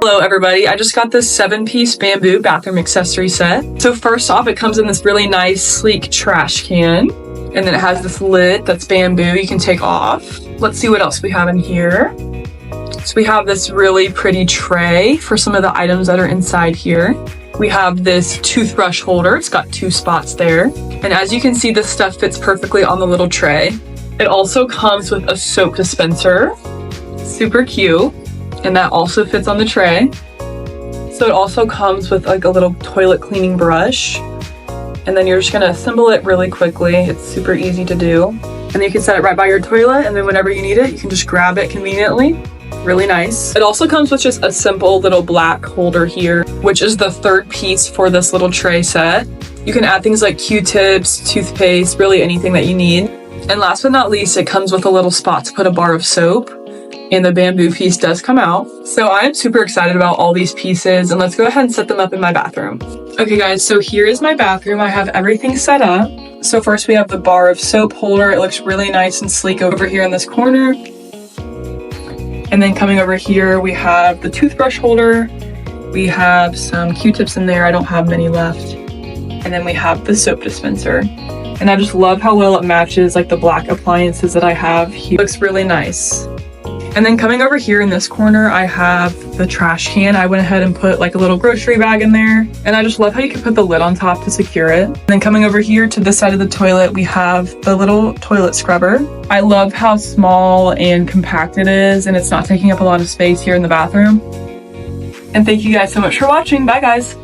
Hello everybody, I just got this 7-piece bamboo bathroom accessory set. So first off, it comes in this really nice sleek trash can, and then it has this lid that's bamboo you can take off. Let's see what else we have in here. So we have this really pretty tray for some of the items that are inside here. We have this toothbrush holder, it's got 2 spots there. And as you can see, this stuff fits perfectly on the little tray. It also comes with a soap dispenser, super cute. And that also fits on the tray. So it also comes with like a little toilet cleaning brush. And then you're just gonna assemble it really quickly. It's super easy to do. And then you can set it right by your toilet, and then whenever you need it, you can just grab it conveniently. Really nice. It also comes with just a simple little black holder here, which is the 3rd piece for this little tray set. You can add things like Q-tips, toothpaste, really anything that you need. And last but not least, it comes with a little spot to put a bar of soap. And the bamboo piece does come out. So I am super excited about all these pieces, and let's go ahead and set them up in my bathroom. Okay guys, so here is my bathroom. I have everything set up. So first we have the bar of soap holder. It looks really nice and sleek over here in this corner. And then coming over here, we have the toothbrush holder. We have some Q-tips in there. I don't have many left. And then we have the soap dispenser. And I just love how well it matches like the black appliances that I have here. It looks really nice. And then coming over here in this corner, I have the trash can. I went ahead and put like a little grocery bag in there. And I just love how you can put the lid on top to secure it. And then coming over here to this side of the toilet, we have the little toilet scrubber. I love how small and compact it is, and it's not taking up a lot of space here in the bathroom. And thank you guys so much for watching. Bye guys.